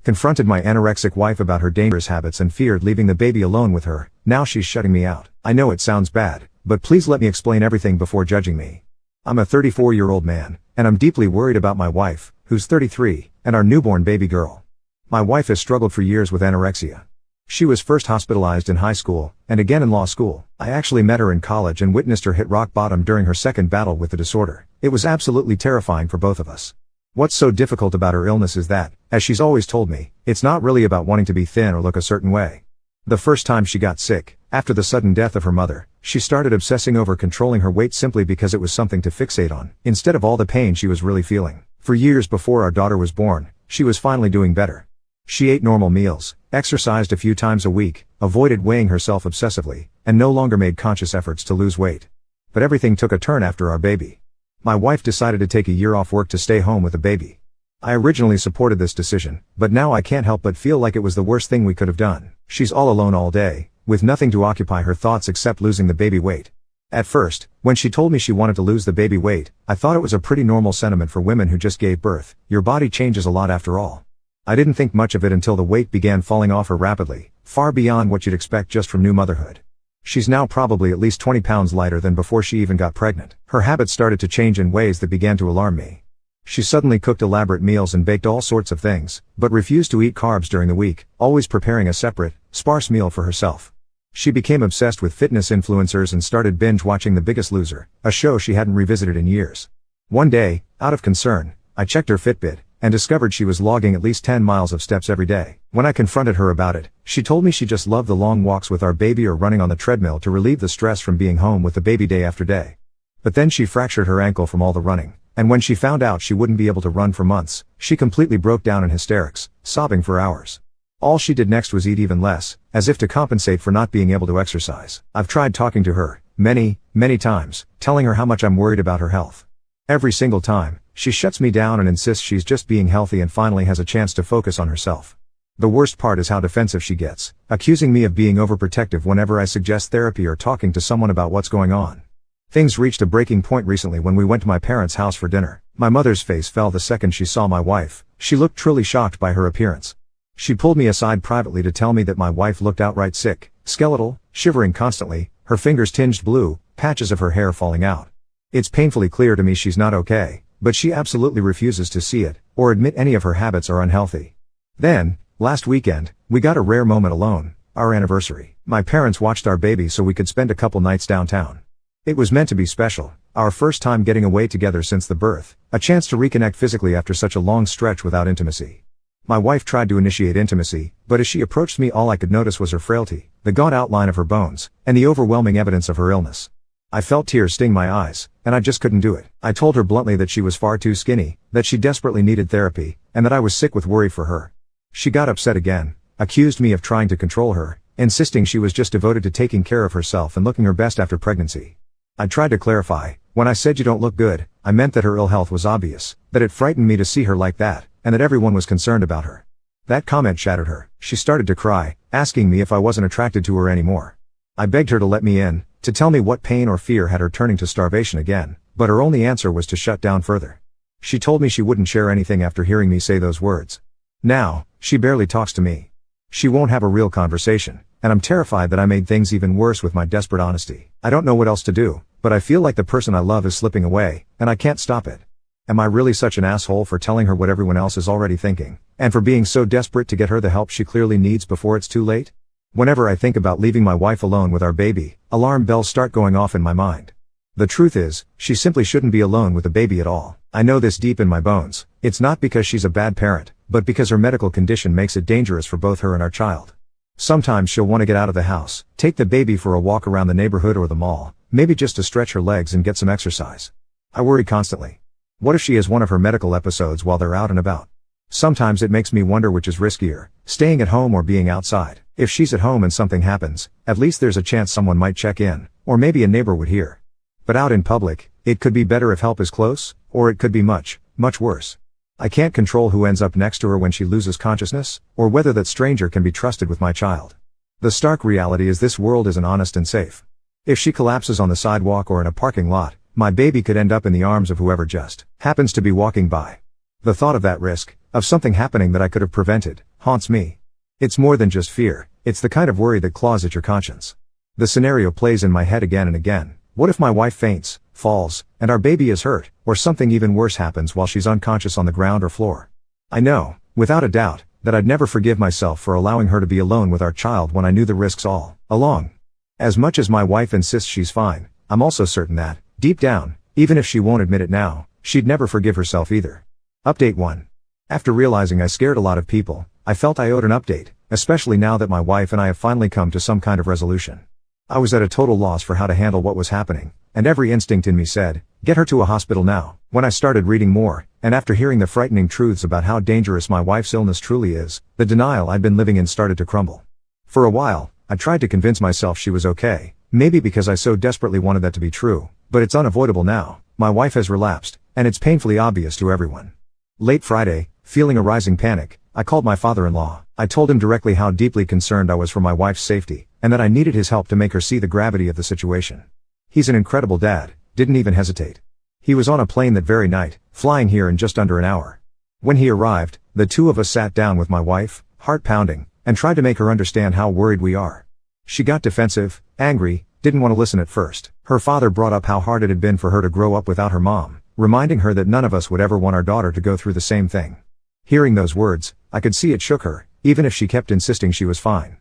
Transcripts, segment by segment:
confronted my anorexic wife about her dangerous habits and feared leaving the baby alone with her. Now she's shutting me out. I know it sounds bad, but please let me explain everything before judging me. I'm a 34-year-old man, and I'm deeply worried about my wife, who's 33, and our newborn baby girl. My wife has struggled for years with anorexia. She was first hospitalized in high school, and again in law school. I actually met her in college and witnessed her hit rock bottom during her second battle with the disorder. It was absolutely terrifying for both of us. What's so difficult about her illness is that, as she's always told me, it's not really about wanting to be thin or look a certain way. The first time she got sick, after the sudden death of her mother, she started obsessing over controlling her weight simply because it was something to fixate on, instead of all the pain she was really feeling. For years before our daughter was born, she was finally doing better. She ate normal meals, exercised a few times a week, avoided weighing herself obsessively, and no longer made conscious efforts to lose weight. But everything took a turn after our baby. My wife decided to take a year off work to stay home with the baby. I originally supported this decision, but now I can't help but feel like it was the worst thing we could have done. She's all alone all day, with nothing to occupy her thoughts except losing the baby weight. At first, when she told me she wanted to lose the baby weight, I thought it was a pretty normal sentiment for women who just gave birth. Your body changes a lot after all. I didn't think much of it until the weight began falling off her rapidly, far beyond what you'd expect just from new motherhood. She's now probably at least 20 pounds lighter than before she even got pregnant. Her habits started to change in ways that began to alarm me. She suddenly cooked elaborate meals and baked all sorts of things, but refused to eat carbs during the week, always preparing a separate, sparse meal for herself. She became obsessed with fitness influencers and started binge watching The Biggest Loser, a show she hadn't revisited in years. One day, out of concern, I checked her Fitbit, and discovered she was logging at least 10 miles of steps every day. When I confronted her about it, she told me she just loved the long walks with our baby or running on the treadmill to relieve the stress from being home with the baby day after day. But then she fractured her ankle from all the running, and when she found out she wouldn't be able to run for months, she completely broke down in hysterics, sobbing for hours. All she did next was eat even less, as if to compensate for not being able to exercise. I've tried talking to her, many times, telling her how much I'm worried about her health. Every single time, she shuts me down and insists she's just being healthy and finally has a chance to focus on herself. The worst part is how defensive she gets, accusing me of being overprotective whenever I suggest therapy or talking to someone about what's going on. Things reached a breaking point recently when we went to my parents' house for dinner. My mother's face fell the second she saw my wife. She looked truly shocked by her appearance. She pulled me aside privately to tell me that my wife looked outright sick, skeletal, shivering constantly, her fingers tinged blue, patches of her hair falling out. It's painfully clear to me she's not okay, but she absolutely refuses to see it, or admit any of her habits are unhealthy. Then, last weekend, we got a rare moment alone, our anniversary. My parents watched our baby so we could spend a couple nights downtown. It was meant to be special, our first time getting away together since the birth, a chance to reconnect physically after such a long stretch without intimacy. My wife tried to initiate intimacy, but as she approached me all I could notice was her frailty, the gaunt outline of her bones, and the overwhelming evidence of her illness. I felt tears sting my eyes, and I just couldn't do it. I told her bluntly that she was far too skinny, that she desperately needed therapy, and that I was sick with worry for her. She got upset again, accused me of trying to control her, insisting she was just devoted to taking care of herself and looking her best after pregnancy. I tried to clarify. When I said you don't look good, I meant that her ill health was obvious, that it frightened me to see her like that, and that everyone was concerned about her. That comment shattered her. She started to cry, asking me if I wasn't attracted to her anymore. I begged her to let me in, to tell me what pain or fear had her turning to starvation again, but her only answer was to shut down further. She told me she wouldn't share anything after hearing me say those words. Now, she barely talks to me. She won't have a real conversation, and I'm terrified that I made things even worse with my desperate honesty. I don't know what else to do, but I feel like the person I love is slipping away, and I can't stop it. Am I really such an asshole for telling her what everyone else is already thinking, and for being so desperate to get her the help she clearly needs before it's too late? Whenever I think about leaving my wife alone with our baby, alarm bells start going off in my mind. The truth is, she simply shouldn't be alone with the baby at all. I know this deep in my bones. It's not because she's a bad parent, but because her medical condition makes it dangerous for both her and our child. Sometimes she'll want to get out of the house, take the baby for a walk around the neighborhood or the mall, maybe just to stretch her legs and get some exercise. I worry constantly. What if she has one of her medical episodes while they're out and about? Sometimes it makes me wonder which is riskier, staying at home or being outside. If she's at home and something happens, at least there's a chance someone might check in, or maybe a neighbor would hear. But out in public, it could be better if help is close, or it could be much worse. I can't control who ends up next to her when she loses consciousness, or whether that stranger can be trusted with my child. The stark reality is this world isn't honest and safe. If she collapses on the sidewalk or in a parking lot, my baby could end up in the arms of whoever just happens to be walking by. The thought of that risk, of something happening that I could have prevented, haunts me. It's more than just fear, it's the kind of worry that claws at your conscience. The scenario plays in my head again and again. What if my wife faints, falls, and our baby is hurt, or something even worse happens while she's unconscious on the ground or floor? I know, without a doubt, that I'd never forgive myself for allowing her to be alone with our child when I knew the risks all along. As much as my wife insists she's fine, I'm also certain that, deep down, even if she won't admit it now, she'd never forgive herself either. Update 1. After realizing I scared a lot of people, I felt I owed an update, especially now that my wife and I have finally come to some kind of resolution. I was at a total loss for how to handle what was happening, and every instinct in me said, get her to a hospital now. When I started reading more, and after hearing the frightening truths about how dangerous my wife's illness truly is, the denial I'd been living in started to crumble. For a while, I tried to convince myself she was okay, maybe because I so desperately wanted that to be true, but it's unavoidable now. My wife has relapsed, and it's painfully obvious to everyone. Late Friday, feeling a rising panic, I called my father-in-law. I told him directly how deeply concerned I was for my wife's safety, and that I needed his help to make her see the gravity of the situation. He's an incredible dad, didn't even hesitate. He was on a plane that very night, flying here in just under an hour. When he arrived, the two of us sat down with my wife, heart pounding, and tried to make her understand how worried we are. She got defensive, angry, didn't want to listen at first. Her father brought up how hard it had been for her to grow up without her mom, reminding her that none of us would ever want our daughter to go through the same thing. Hearing those words, I could see it shook her, even if she kept insisting she was fine.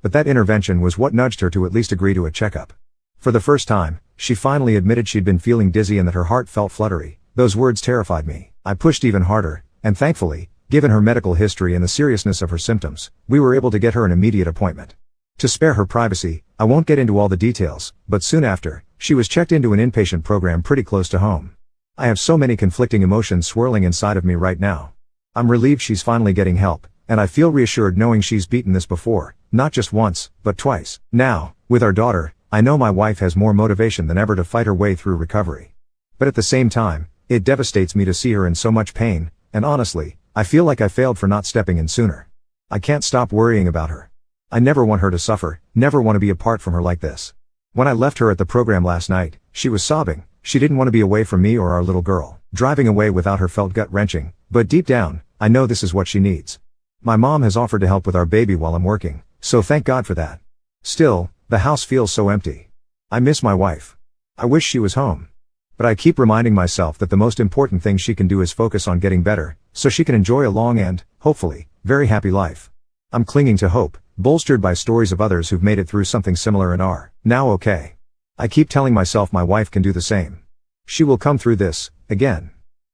But that intervention was what nudged her to at least agree to a checkup. For the first time, she finally admitted she'd been feeling dizzy and that her heart felt fluttery. Those words terrified me. I pushed even harder, and thankfully, given her medical history and the seriousness of her symptoms, we were able to get her an immediate appointment. To spare her privacy, I won't get into all the details, but soon after, she was checked into an inpatient program pretty close to home. I have so many conflicting emotions swirling inside of me right now. I'm relieved she's finally getting help, and I feel reassured knowing she's beaten this before, not just once, but twice. Now, with our daughter, I know my wife has more motivation than ever to fight her way through recovery. But at the same time, it devastates me to see her in so much pain, and honestly, I feel like I failed for not stepping in sooner. I can't stop worrying about her. I never want her to suffer, never want to be apart from her like this. When I left her at the program last night, she was sobbing. She didn't want to be away from me or our little girl. Driving away without her felt gut-wrenching, but deep down, I know this is what she needs. My mom has offered to help with our baby while I'm working, so thank God for that. Still, the house feels so empty. I miss my wife. I wish she was home. But I keep reminding myself that the most important thing she can do is focus on getting better, so she can enjoy a long and, hopefully, very happy life. I'm clinging to hope, bolstered by stories of others who've made it through something similar and are now okay. I keep telling myself my wife can do the same. She will come through this, again.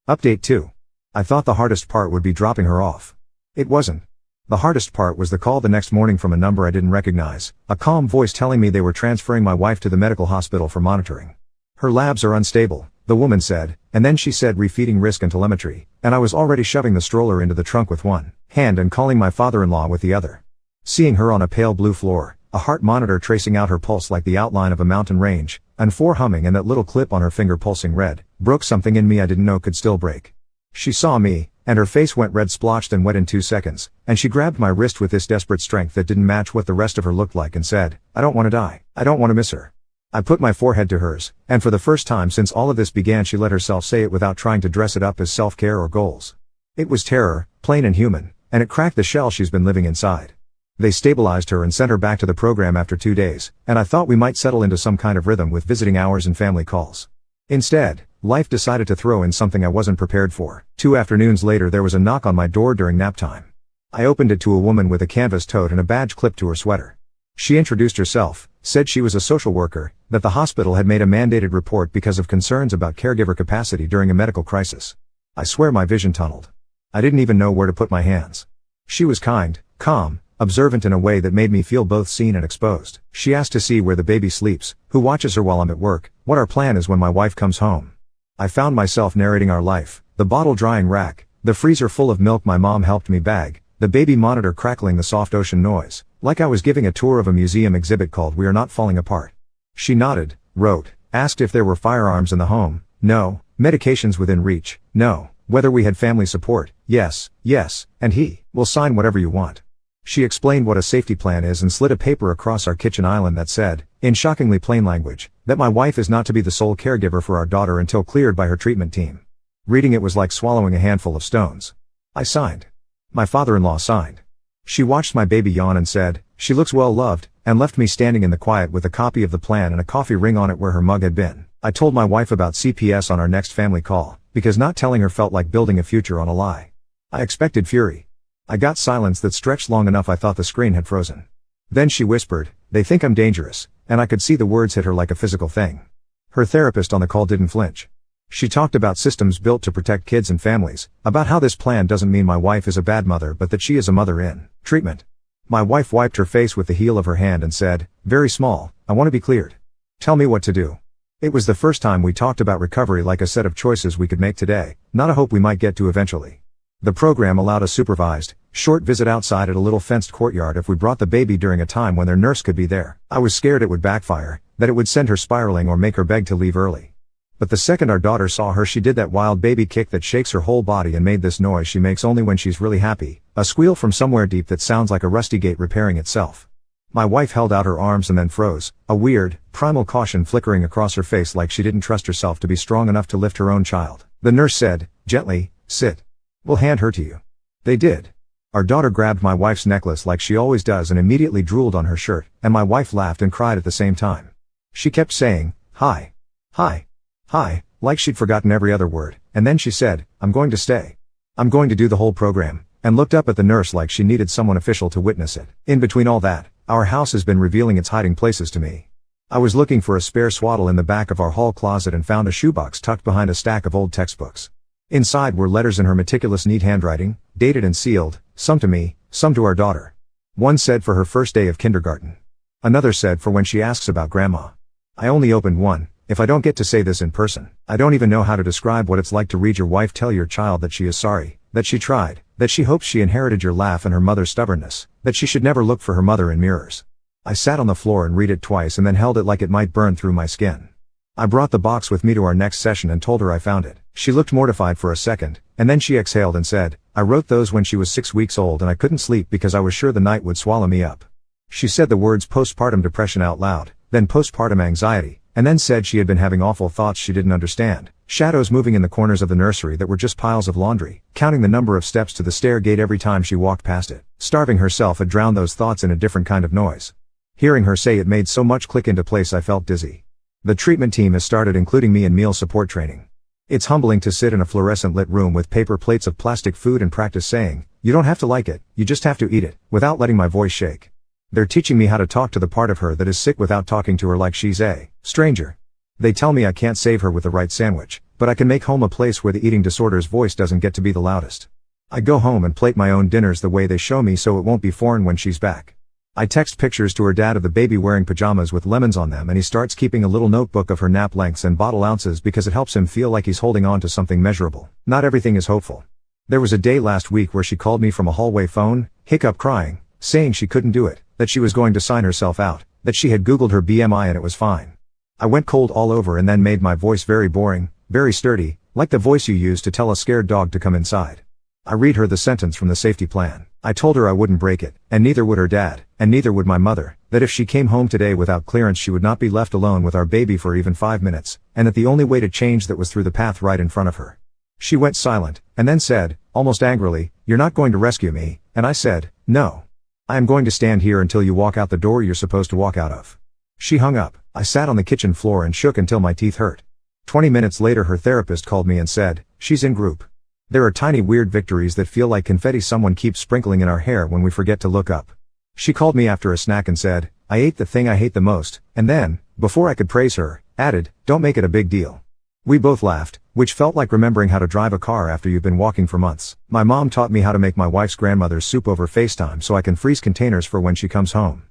Update 2. I thought the hardest part would be dropping her off. It wasn't. The hardest part was the call the next morning from a number I didn't recognize, a calm voice telling me they were transferring my wife to the medical hospital for monitoring. Her labs are unstable, the woman said, and then she said refeeding risk and telemetry, and I was already shoving the stroller into the trunk with one hand and calling my father-in-law with the other. Seeing her on a pale blue floor, a heart monitor tracing out her pulse like the outline of a mountain range, and 4 humming and that little clip on her finger pulsing red, broke something in me I didn't know could still break. She saw me, and her face went red splotched and wet in 2 seconds, and she grabbed my wrist with this desperate strength that didn't match what the rest of her looked like and said, I don't want to die. I don't want to miss her. I put my forehead to hers, and for the first time since all of this began she let herself say it without trying to dress it up as self-care or goals. It was terror, plain and human, and it cracked the shell she's been living inside. They stabilized her and sent her back to the program after 2 days, and I thought we might settle into some kind of rhythm with visiting hours and family calls. Instead, life decided to throw in something I wasn't prepared for. 2 afternoons later there was a knock on my door during nap time. I opened it to a woman with a canvas tote and a badge clipped to her sweater. She introduced herself, said she was a social worker, that the hospital had made a mandated report because of concerns about caregiver capacity during a medical crisis. I swear my vision tunneled. I didn't even know where to put my hands. She was kind, calm, observant in a way that made me feel both seen and exposed. She asked to see where the baby sleeps, who watches her while I'm at work, what our plan is when my wife comes home. I found myself narrating our life, the bottle drying rack, the freezer full of milk my mom helped me bag, the baby monitor crackling the soft ocean noise, like I was giving a tour of a museum exhibit called We Are Not Falling Apart. She nodded, wrote, asked if there were firearms in the home, no, medications within reach, no, whether we had family support, yes, and he will sign whatever you want. She explained what a safety plan is and slid a paper across our kitchen island that said, in shockingly plain language, that my wife is not to be the sole caregiver for our daughter until cleared by her treatment team. Reading it was like swallowing a handful of stones. I signed. My father-in-law signed. She watched my baby yawn and said, "She looks well loved," and left me standing in the quiet with a copy of the plan and a coffee ring on it where her mug had been. I told my wife about CPS on our next family call, because not telling her felt like building a future on a lie. I expected fury. I got silence that stretched long enough I thought the screen had frozen. Then she whispered, "They think I'm dangerous," and I could see the words hit her like a physical thing. Her therapist on the call didn't flinch. She talked about systems built to protect kids and families, about how this plan doesn't mean my wife is a bad mother but that she is a mother in treatment. My wife wiped her face with the heel of her hand and said, "Very small, I want to be cleared. Tell me what to do." It was the first time we talked about recovery like a set of choices we could make today, not a hope we might get to eventually. The program allowed a supervised, short visit outside at a little fenced courtyard if we brought the baby during a time when their nurse could be there. I was scared it would backfire, that it would send her spiraling or make her beg to leave early. But the second our daughter saw her, she did that wild baby kick that shakes her whole body and made this noise she makes only when she's really happy, a squeal from somewhere deep that sounds like a rusty gate repairing itself. My wife held out her arms and then froze, a weird, primal caution flickering across her face like she didn't trust herself to be strong enough to lift her own child. The nurse said, gently, "Sit. We'll hand her to you." They did. Our daughter grabbed my wife's necklace like she always does and immediately drooled on her shirt, and my wife laughed and cried at the same time. She kept saying, "Hi. Hi. Hi," like she'd forgotten every other word, and then she said, "I'm going to stay. I'm going to do the whole program," and looked up at the nurse like she needed someone official to witness it. In between all that, our house has been revealing its hiding places to me. I was looking for a spare swaddle in the back of our hall closet and found a shoebox tucked behind a stack of old textbooks. Inside were letters in her meticulous neat handwriting, dated and sealed, some to me, some to our daughter. One said for her first day of kindergarten. Another said for when she asks about grandma. I only opened one. If I don't get to say this in person, I don't even know how to describe what it's like to read your wife tell your child that she is sorry, that she tried, that she hopes she inherited your laugh and her mother's stubbornness, that she should never look for her mother in mirrors. I sat on the floor and read it twice and then held it like it might burn through my skin. I brought the box with me to our next session and told her I found it. She looked mortified for a second, and then she exhaled and said, "I wrote those when she was 6 weeks old and I couldn't sleep because I was sure the night would swallow me up." She said the words postpartum depression out loud, then postpartum anxiety, and then said she had been having awful thoughts she didn't understand, shadows moving in the corners of the nursery that were just piles of laundry, counting the number of steps to the stair gate every time she walked past it. Starving herself had drowned those thoughts in a different kind of noise. Hearing her say it made so much click into place I felt dizzy. The treatment team has started including me in meal support training. It's humbling to sit in a fluorescent lit room with paper plates of plastic food and practice saying, "You don't have to like it, you just have to eat it," without letting my voice shake. They're teaching me how to talk to the part of her that is sick without talking to her like she's a stranger. They tell me I can't save her with the right sandwich, but I can make home a place where the eating disorder's voice doesn't get to be the loudest. I go home and plate my own dinners the way they show me so it won't be foreign when she's back. I text pictures to her dad of the baby wearing pajamas with lemons on them, and he starts keeping a little notebook of her nap lengths and bottle ounces because it helps him feel like he's holding on to something measurable. Not everything is hopeful. There was a day last week where she called me from a hallway phone, hiccup crying, saying she couldn't do it, that she was going to sign herself out, that she had Googled her BMI and it was fine. I went cold all over and then made my voice very boring, very sturdy, like the voice you use to tell a scared dog to come inside. I read her the sentence from the safety plan. I told her I wouldn't break it, and neither would her dad, and neither would my mother, that if she came home today without clearance she would not be left alone with our baby for even 5 minutes, and that the only way to change that was through the path right in front of her. She went silent, and then said, almost angrily, "You're not going to rescue me," and I said, "No. I am going to stand here until you walk out the door you're supposed to walk out of." She hung up. I sat on the kitchen floor and shook until my teeth hurt. 20 minutes later her therapist called me and said, "She's in group." There are tiny weird victories that feel like confetti someone keeps sprinkling in our hair when we forget to look up. She called me after a snack and said, "I ate the thing I hate the most," and then, before I could praise her, added, "Don't make it a big deal." We both laughed, which felt like remembering how to drive a car after you've been walking for months. My mom taught me how to make my wife's grandmother's soup over FaceTime so I can freeze containers for when she comes home.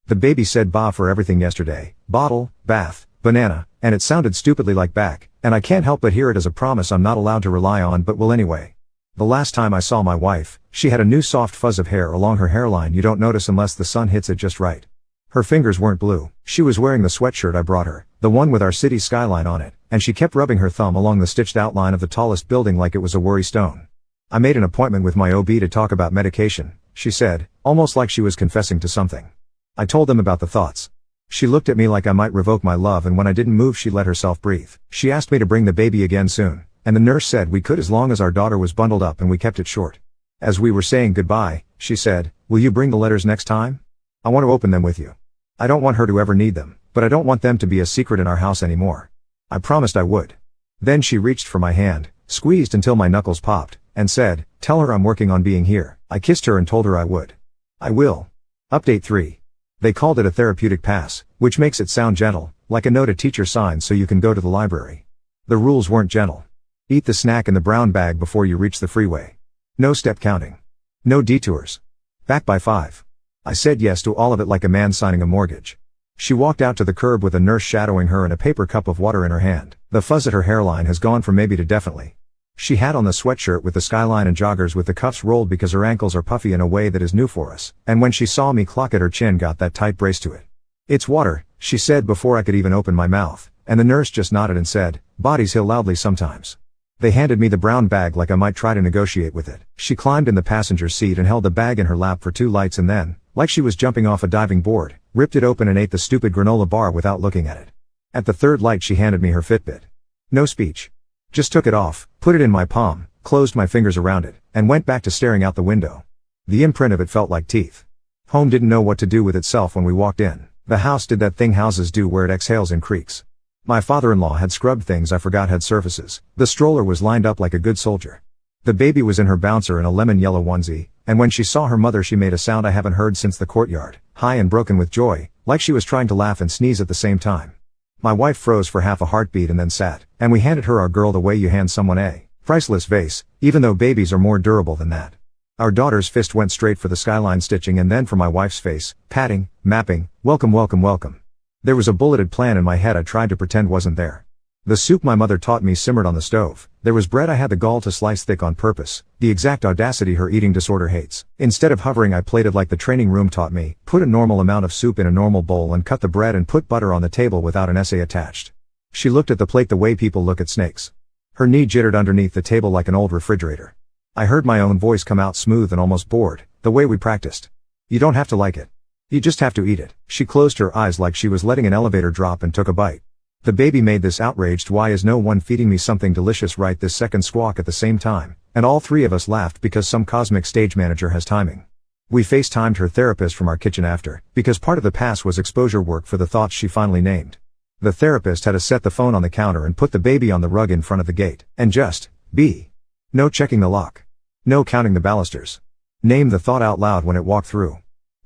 The baby said "ba" for everything yesterday: bottle, bath, banana, and it sounded stupidly like back, and I can't help but hear it as a promise I'm not allowed to rely on but will anyway. The last time I saw my wife, she had a new soft fuzz of hair along her hairline you don't notice unless the sun hits it just right. Her fingers weren't blue. She was wearing the sweatshirt I brought her, the one with our city skyline on it, and she kept rubbing her thumb along the stitched outline of the tallest building like it was a worry stone. "I made an appointment with my OB to talk about medication," she said, almost like she was confessing to something. I told them about the thoughts. She looked at me like I might revoke my love, and when I didn't move she let herself breathe. She asked me to bring the baby again soon, and the nurse said we could as long as our daughter was bundled up, and we kept it short. As we were saying goodbye, she said, will you bring the letters next time? I want to open them with you. I don't want her to ever need them, but I don't want them to be a secret in our house anymore. I promised I would. Then she reached for my hand, squeezed until my knuckles popped, and said, tell her I'm working on being here. I kissed her and told her I would. I will. Update 3. They called it a therapeutic pass, which makes it sound gentle, like a note a teacher signs so you can go to the library. The rules weren't gentle. Eat the snack in the brown bag before you reach the freeway. No step counting. No detours. Back by 5. I said yes to all of it like a man signing a mortgage. She walked out to the curb with a nurse shadowing her and a paper cup of water in her hand. The fuzz at her hairline has gone from maybe to definitely. She had on the sweatshirt with the skyline and joggers with the cuffs rolled because her ankles are puffy in a way that is new for us. And when she saw me clock at her chin got that tight brace to it. It's water, she said before I could even open my mouth, and the nurse just nodded and said, bodies heal loudly sometimes. They handed me the brown bag like I might try to negotiate with it. She climbed in the passenger seat and held the bag in her lap for 2 lights and then, like she was jumping off a diving board, ripped it open and ate the stupid granola bar without looking at it. At the 3rd light she handed me her Fitbit. No speech. Just took it off, put it in my palm, closed my fingers around it, and went back to staring out the window. The imprint of it felt like teeth. Home didn't know what to do with itself when we walked in. The house did that thing houses do where it exhales and creaks. My father-in-law had scrubbed things I forgot had surfaces. The stroller was lined up like a good soldier. The baby was in her bouncer in a lemon yellow onesie, and when she saw her mother she made a sound I haven't heard since the courtyard, high and broken with joy, like she was trying to laugh and sneeze at the same time. My wife froze for half a heartbeat and then sat, and we handed her our girl the way you hand someone a priceless vase, even though babies are more durable than that. Our daughter's fist went straight for the skyline stitching and then for my wife's face, patting, mapping, welcome welcome welcome. There was a bulleted plan in my head I tried to pretend wasn't there. The soup my mother taught me simmered on the stove. There was bread I had the gall to slice thick on purpose, the exact audacity her eating disorder hates. Instead of hovering I plated like the training room taught me, put a normal amount of soup in a normal bowl and cut the bread and put butter on the table without an essay attached. She looked at the plate the way people look at snakes. Her knee jittered underneath the table like an old refrigerator. I heard my own voice come out smooth and almost bored, the way we practiced. You don't have to like it. You just have to eat it. She closed her eyes like she was letting an elevator drop and took a bite. The baby made this outraged why is no one feeding me something delicious right this second squawk at the same time, and all 3 of us laughed because some cosmic stage manager has timing. We FaceTimed her therapist from our kitchen after, because part of the pass was exposure work for the thoughts she finally named. The therapist had to set the phone on the counter and put the baby on the rug in front of the gate, and just, be. No checking the lock. No counting the balusters. Name the thought out loud when it walked through.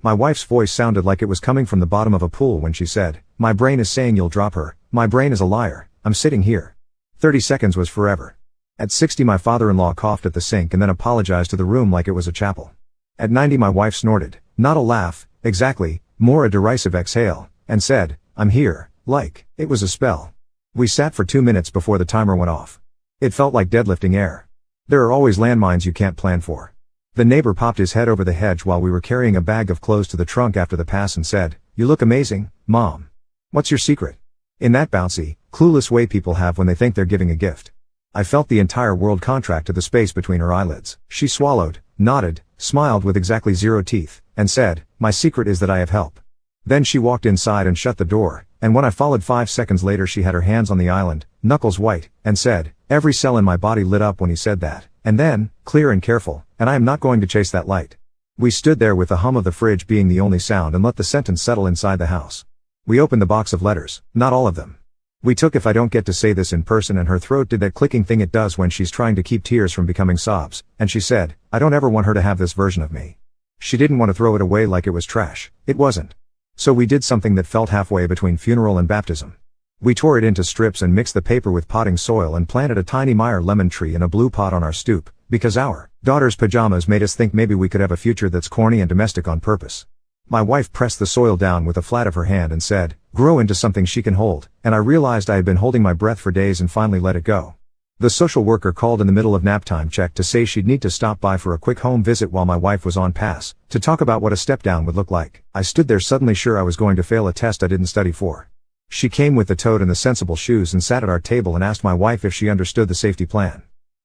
My wife's voice sounded like it was coming from the bottom of a pool when she said, my brain is saying you'll drop her, my brain is a liar, I'm sitting here. 30 seconds was forever. At 60 my father-in-law coughed at the sink and then apologized to the room like it was a chapel. At 90 my wife snorted, not a laugh, exactly, more a derisive exhale, and said, I'm here, like, it was a spell. We sat for 2 minutes before the timer went off. It felt like deadlifting air. There are always landmines you can't plan for. The neighbor popped his head over the hedge while we were carrying a bag of clothes to the trunk after the pass and said, you look amazing, Mom. What's your secret? In that bouncy, clueless way people have when they think they're giving a gift. I felt the entire world contract to the space between her eyelids. She swallowed, nodded, smiled with exactly 0 teeth, and said, my secret is that I have help. Then she walked inside and shut the door, and when I followed 5 seconds later she had her hands on the island, knuckles white, and said, every cell in my body lit up when he said that, and then, clear and careful, and I am not going to chase that light. We stood there with the hum of the fridge being the only sound and let the sentence settle inside the house. We opened the box of letters, not all of them. We took if I don't get to say this in person and her throat did that clicking thing it does when she's trying to keep tears from becoming sobs, and she said, I don't ever want her to have this version of me. She didn't want to throw it away like it was trash, it wasn't. So we did something that felt halfway between funeral and baptism. We tore it into strips and mixed the paper with potting soil and planted a tiny Meyer lemon tree in a blue pot on our stoop, because our daughter's pajamas made us think maybe we could have a future that's corny and domestic on purpose. My wife pressed the soil down with the flat of her hand and said, grow into something she can hold, and I realized I had been holding my breath for days and finally let it go. The social worker called in the middle of nap time check to say she'd need to stop by for a quick home visit while my wife was on pass, to talk about what a step down would look like. I stood there suddenly sure I was going to fail a test I didn't study for. She came with the toad and the sensible shoes and sat at our table and asked my wife if she understood the safety plan.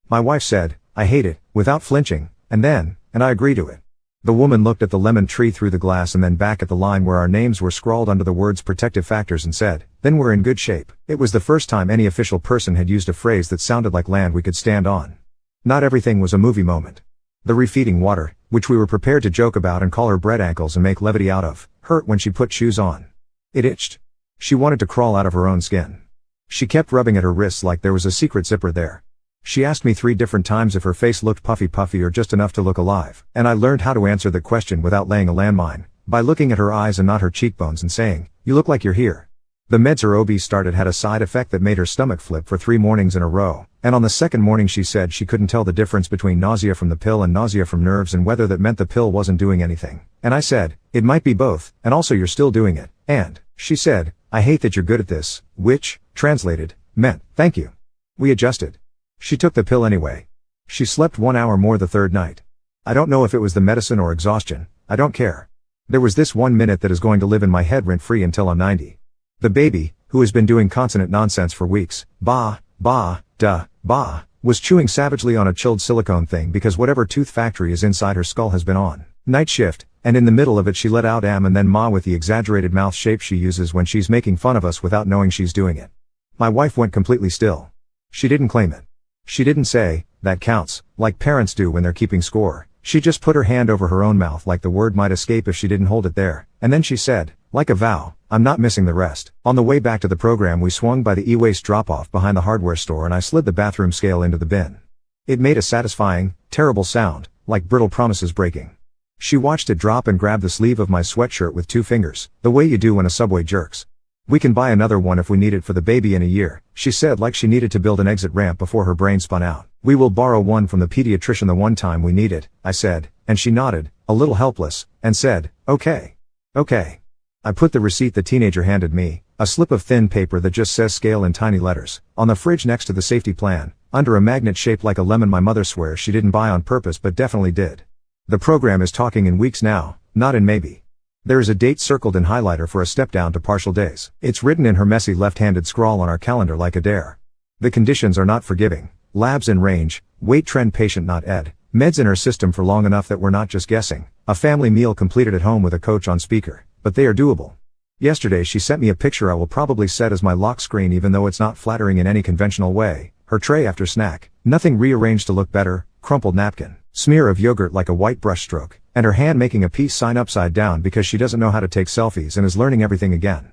My wife said, I hate it, without flinching, and I agree to it. The woman looked at the lemon tree through the glass and then back at the line where our names were scrawled under the words protective factors and said, then we're in good shape. It was the first time any official person had used a phrase that sounded like land we could stand on. Not everything was a movie moment. The refeeding water, which we were prepared to joke about and call her bread ankles and make levity out of, hurt when she put shoes on. It itched. She wanted to crawl out of her own skin. She kept rubbing at her wrists like there was a secret zipper there. She asked me 3 different times if her face looked puffy or just enough to look alive, and I learned how to answer the question without laying a landmine, by looking at her eyes and not her cheekbones and saying, "You look like you're here." The meds her OB started had a side effect that made her stomach flip for 3 mornings in a row, and on the second morning she said she couldn't tell the difference between nausea from the pill and nausea from nerves and whether that meant the pill wasn't doing anything. And I said, "It might be both, and also you're still doing it." And she said, "I hate that you're good at this," which, translated, meant, "Thank you." We adjusted. She took the pill anyway. She slept 1 hour more the third night. I don't know if it was the medicine or exhaustion, I don't care. There was this 1 minute that is going to live in my head rent-free until I'm 90. The baby, who has been doing consonant nonsense for weeks, ba, ba, da, ba, was chewing savagely on a chilled silicone thing because whatever tooth factory is inside her skull has been on night shift, and in the middle of it she let out am and then ma with the exaggerated mouth shape she uses when she's making fun of us without knowing she's doing it. My wife went completely still. She didn't claim it. She didn't say, "That counts," like parents do when they're keeping score. She just put her hand over her own mouth like the word might escape if she didn't hold it there, and then she said, like a vow, "I'm not missing the rest." On the way back to the program we swung by the e-waste drop-off behind the hardware store and I slid the bathroom scale into the bin. It made a satisfying, terrible sound, like brittle promises breaking. She watched it drop and grabbed the sleeve of my sweatshirt with 2 fingers, the way you do when a subway jerks. "We can buy another one if we need it for the baby in a year," she said like she needed to build an exit ramp before her brain spun out. "We will borrow one from the pediatrician the one time we need it," I said, and she nodded, a little helpless, and said, "Okay. Okay." I put the receipt the teenager handed me, a slip of thin paper that just says scale in tiny letters, on the fridge next to the safety plan, under a magnet shaped like a lemon my mother swears she didn't buy on purpose but definitely did. The program is talking in weeks now, not in maybe. There is a date circled in highlighter for a step down to partial days. It's written in her messy left-handed scrawl on our calendar like a dare. The conditions are not forgiving. Labs in range, weight trend patient not ed, meds in her system for long enough that we're not just guessing, a family meal completed at home with a coach on speaker, but they are doable. Yesterday she sent me a picture I will probably set as my lock screen even though it's not flattering in any conventional way. Her tray after snack, nothing rearranged to look better, crumpled napkin, smear of yogurt like a white brush stroke, and her hand making a peace sign upside down because she doesn't know how to take selfies and is learning everything again.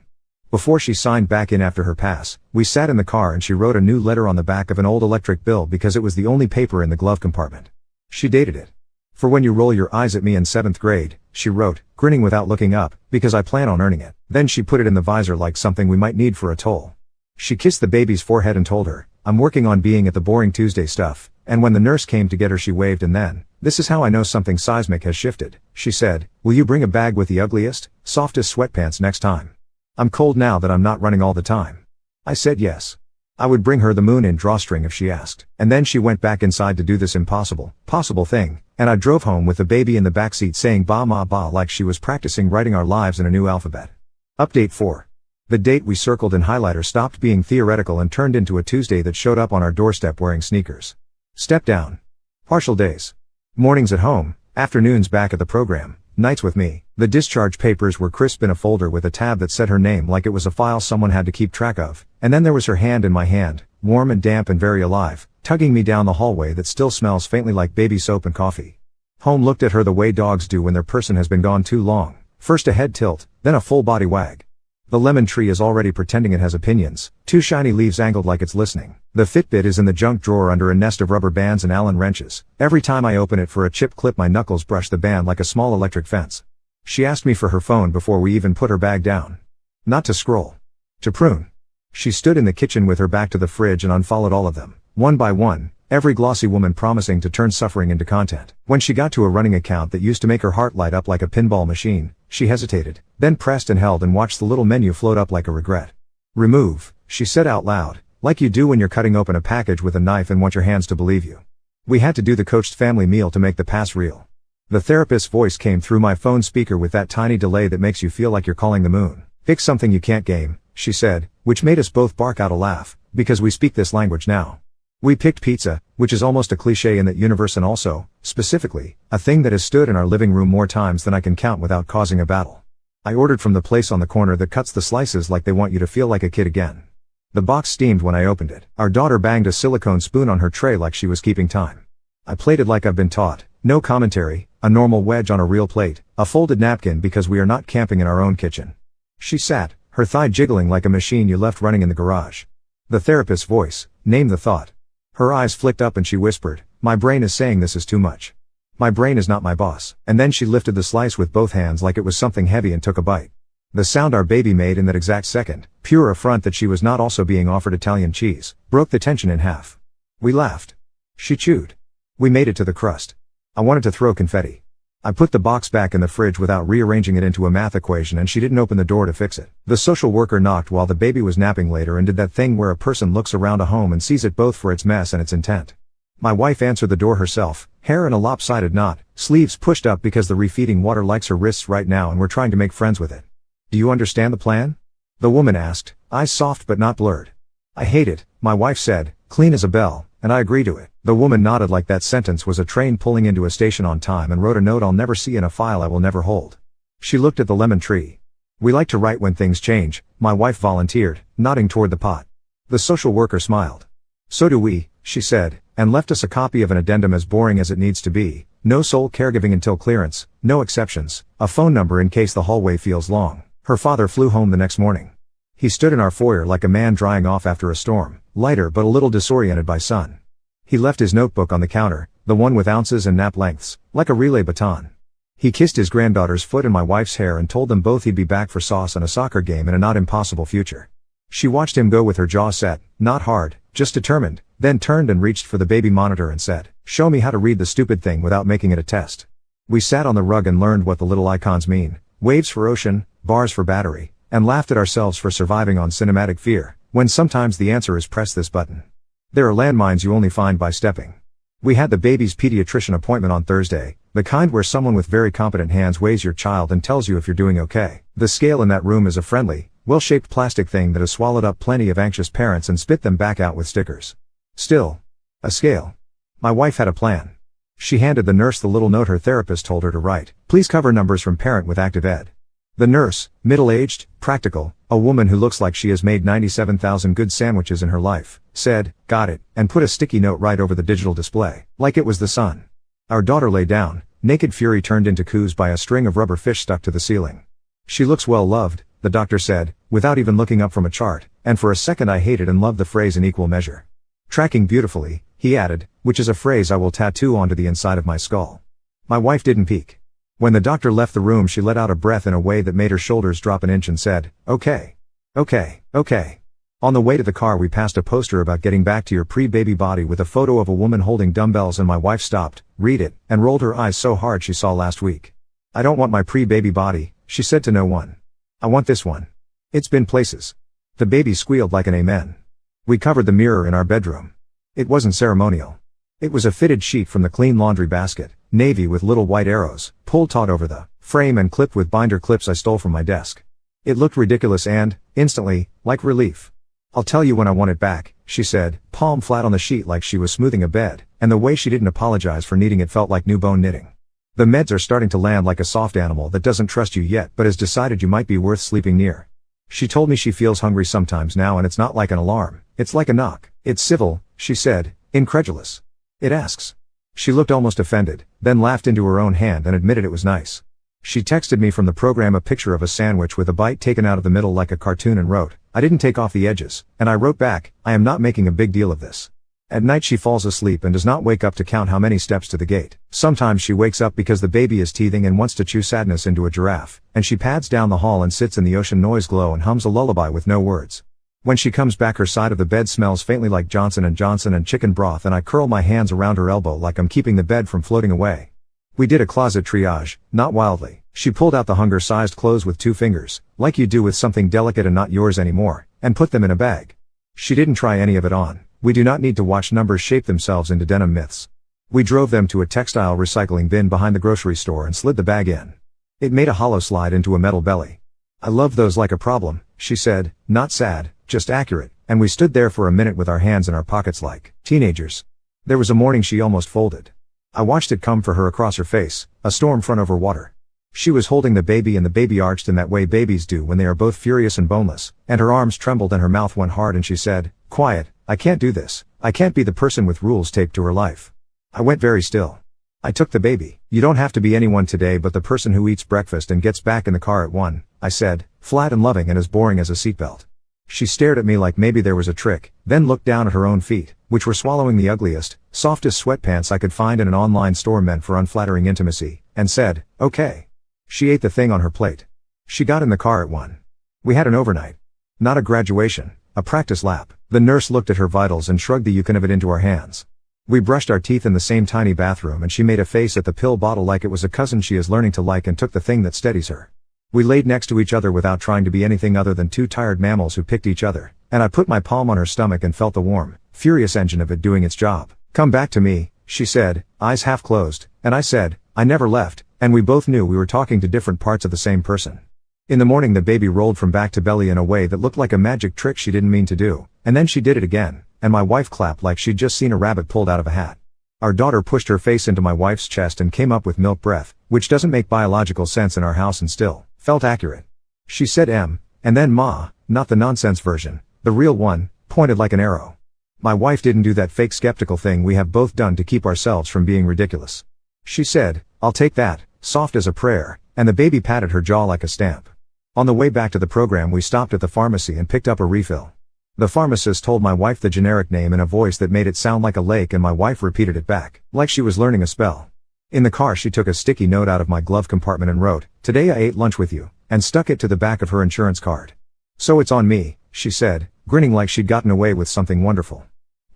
Before she signed back in after her pass, we sat in the car and she wrote a new letter on the back of an old electric bill because it was the only paper in the glove compartment. She dated it. "For when you roll your eyes at me in 7th grade, she wrote, grinning without looking up, because I plan on earning it. Then she put it in the visor like something we might need for a toll. She kissed the baby's forehead and told her, "I'm working on being at the boring Tuesday stuff," and when the nurse came to get her she waved and then, "This is how I know something seismic has shifted," she said, "Will you bring a bag with the ugliest, softest sweatpants next time? I'm cold now that I'm not running all the time." I said yes. I would bring her the moon in drawstring if she asked. And then she went back inside to do this possible thing, and I drove home with the baby in the backseat saying ba ma ba like she was practicing writing our lives in a new alphabet. Update 4. The date we circled in highlighter stopped being theoretical and turned into a Tuesday that showed up on our doorstep wearing sneakers. Step down. Partial days. Mornings at home, afternoons back at the program, nights with me. The discharge papers were crisp in a folder with a tab that said her name like it was a file someone had to keep track of, and then there was her hand in my hand, warm and damp and very alive, tugging me down the hallway that still smells faintly like baby soap and coffee. Home looked at her the way dogs do when their person has been gone too long, first a head tilt, then a full body wag. The lemon tree is already pretending it has opinions, 2 shiny leaves angled like it's listening. The Fitbit is in the junk drawer under a nest of rubber bands and Allen wrenches. Every time I open it for a chip clip my knuckles brush the band like a small electric fence. She asked me for her phone before we even put her bag down. Not to scroll. To prune. She stood in the kitchen with her back to the fridge and unfollowed all of them, one by one, every glossy woman promising to turn suffering into content. When she got to a running account that used to make her heart light up like a pinball machine, she hesitated, then pressed and held and watched the little menu float up like a regret. "Remove," she said out loud, like you do when you're cutting open a package with a knife and want your hands to believe you. We had to do the coached family meal to make the pass real. The therapist's voice came through my phone speaker with that tiny delay that makes you feel like you're calling the moon. "Pick something you can't game," she said, which made us both bark out a laugh, because we speak this language now. We picked pizza, which is almost a cliché in that universe and also, specifically, a thing that has stood in our living room more times than I can count without causing a battle. I ordered from the place on the corner that cuts the slices like they want you to feel like a kid again. The box steamed when I opened it. Our daughter banged a silicone spoon on her tray like she was keeping time. I played it like I've been taught, No commentary, a normal wedge on a real plate, a folded napkin because we are not camping in our own kitchen. She sat, her thigh jiggling like a machine you left running in the garage. The therapist's voice, name the thought. Her eyes flicked up and she whispered, my brain is saying this is too much. My brain is not my boss. And then she lifted the slice with both hands like it was something heavy and took a bite. The sound our baby made in that exact second, pure affront that she was not also being offered Italian cheese, broke the tension in half. We laughed. She chewed. We made it to the crust. I wanted to throw confetti. I put the box back in the fridge without rearranging it into a math equation and she didn't open the door to fix it. The social worker knocked while the baby was napping later and did that thing where a person looks around a home and sees it both for its mess and its intent. My wife answered the door herself, hair in a lopsided knot, sleeves pushed up because the refeeding water likes her wrists right now and we're trying to make friends with it. Do you understand the plan? The woman asked, eyes soft but not blurred. I hate it, my wife said, clean as a bell, and I agree to it. The woman nodded like that sentence was a train pulling into a station on time and wrote a note I'll never see in a file I will never hold. She looked at the lemon tree. We like to write when things change, my wife volunteered, nodding toward the pot. The social worker smiled. So do we, she said, and left us a copy of an addendum as boring as it needs to be, no sole caregiving until clearance, no exceptions, a phone number in case the hallway feels long. Her father flew home the next morning. He stood in our foyer like a man drying off after a storm, lighter but a little disoriented by sun. He left his notebook on the counter, the one with ounces and nap lengths, like a relay baton. He kissed his granddaughter's foot and my wife's hair and told them both he'd be back for sauce and a soccer game in a not impossible future. She watched him go with her jaw set, not hard, just determined, then turned and reached for the baby monitor and said, show me how to read the stupid thing without making it a test. We sat on the rug and learned what the little icons mean, waves for ocean, bars for battery, and laughed at ourselves for surviving on cinematic fear, when sometimes the answer is press this button. There are landmines you only find by stepping. We had the baby's pediatrician appointment on Thursday, the kind where someone with very competent hands weighs your child and tells you if you're doing okay. The scale in that room is a friendly, well-shaped plastic thing that has swallowed up plenty of anxious parents and spit them back out with stickers. Still, a scale. My wife had a plan. She handed the nurse the little note her therapist told her to write, please cover numbers from parent with active ed. The nurse, middle-aged, practical, a woman who looks like she has made 97,000 good sandwiches in her life, said, got it, and put a sticky note right over the digital display, like it was the sun. Our daughter lay down, naked fury turned into coos by a string of rubber fish stuck to the ceiling. She looks well loved, the doctor said, without even looking up from a chart, and for a second I hated and loved the phrase in equal measure. Tracking beautifully, he added, which is a phrase I will tattoo onto the inside of my skull. My wife didn't peek. When the doctor left the room she let out a breath in a way that made her shoulders drop an inch and said, okay. On the way to the car we passed a poster about getting back to your pre-baby body with a photo of a woman holding dumbbells and my wife stopped, read it, and rolled her eyes so hard she saw last week. I don't want my pre-baby body, she said to no one. I want this one. It's been places. The baby squealed like an amen. We covered the mirror in our bedroom. It wasn't ceremonial. It was a fitted sheet from the clean laundry basket, navy with little white arrows, pulled taut over the frame and clipped with binder clips I stole from my desk. It looked ridiculous and, instantly, like relief. I'll tell you when I want it back, she said, palm flat on the sheet like she was smoothing a bed, and the way she didn't apologize for needing it felt like new bone knitting. The meds are starting to land like a soft animal that doesn't trust you yet but has decided you might be worth sleeping near. She told me she feels hungry sometimes now and it's not like an alarm, it's like a knock. It's civil, she said, incredulous. It asks. She looked almost offended, then laughed into her own hand and admitted it was nice. She texted me from the program a picture of a sandwich with a bite taken out of the middle like a cartoon and wrote, I didn't take off the edges, and I wrote back, I am not making a big deal of this. At night she falls asleep and does not wake up to count how many steps to the gate. Sometimes she wakes up because the baby is teething and wants to chew sadness into a giraffe, and she pads down the hall and sits in the ocean noise glow and hums a lullaby with no words. When she comes back her side of the bed smells faintly like Johnson & Johnson and chicken broth and I curl my hands around her elbow like I'm keeping the bed from floating away. We did a closet triage, not wildly. She pulled out the hunger-sized clothes with 2 fingers, like you do with something delicate and not yours anymore, and put them in a bag. She didn't try any of it on. We do not need to watch numbers shape themselves into denim myths. We drove them to a textile recycling bin behind the grocery store and slid the bag in. It made a hollow slide into a metal belly. I love those like a problem, she said, not sad, just accurate, and we stood there for a minute with our hands in our pockets like teenagers. There was a morning she almost folded. I watched it come for her across her face, a storm front over water. She was holding the baby and the baby arched in that way babies do when they are both furious and boneless, and her arms trembled and her mouth went hard and she said, quiet, I can't do this, I can't be the person with rules taped to her life. I went very still. I took the baby. You don't have to be anyone today but the person who eats breakfast and gets back in the car at 1, I said, flat and loving and as boring as a seatbelt. She stared at me like maybe there was a trick, then looked down at her own feet, which were swallowing the ugliest, softest sweatpants I could find in an online store meant for unflattering intimacy, and said, okay. She ate the thing on her plate. She got in the car at 1. We had an overnight. Not a graduation, a practice lap. The nurse looked at her vitals and shrugged the yukon of it into our hands. We brushed our teeth in the same tiny bathroom and she made a face at the pill bottle like it was a cousin she is learning to like and took the thing that steadies her. We laid next to each other without trying to be anything other than two tired mammals who picked each other, and I put my palm on her stomach and felt the warm, furious engine of it doing its job. Come back to me, she said, eyes half closed, and I said, I never left, and we both knew we were talking to different parts of the same person. In the morning the baby rolled from back to belly in a way that looked like a magic trick she didn't mean to do, and then she did it again, and my wife clapped like she'd just seen a rabbit pulled out of a hat. Our daughter pushed her face into my wife's chest and came up with milk breath, which doesn't make biological sense in our house and still felt accurate. She said and then ma, not the nonsense version, the real one, pointed like an arrow. My wife didn't do that fake skeptical thing we have both done to keep ourselves from being ridiculous. She said, I'll take that, soft as a prayer, and the baby patted her jaw like a stamp. On the way back to the program we stopped at the pharmacy and picked up a refill. The pharmacist told my wife the generic name in a voice that made it sound like a lake and my wife repeated it back, like she was learning a spell. In the car she took a sticky note out of my glove compartment and wrote, "Today I ate lunch with you," and stuck it to the back of her insurance card. So it's on me, she said, grinning like she'd gotten away with something wonderful.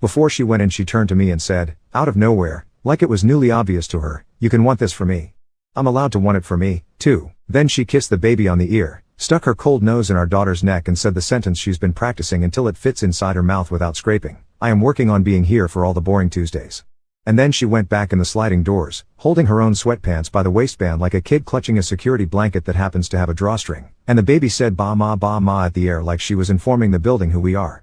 Before she went in she turned to me and said, out of nowhere, like it was newly obvious to her, "You can want this for me. I'm allowed to want it for me, too." Then she kissed the baby on the ear, stuck her cold nose in our daughter's neck and said the sentence she's been practicing until it fits inside her mouth without scraping. I am working on being here for all the boring Tuesdays. And then she went back in the sliding doors, holding her own sweatpants by the waistband like a kid clutching a security blanket that happens to have a drawstring. And the baby said ba ma at the air like she was informing the building who we are.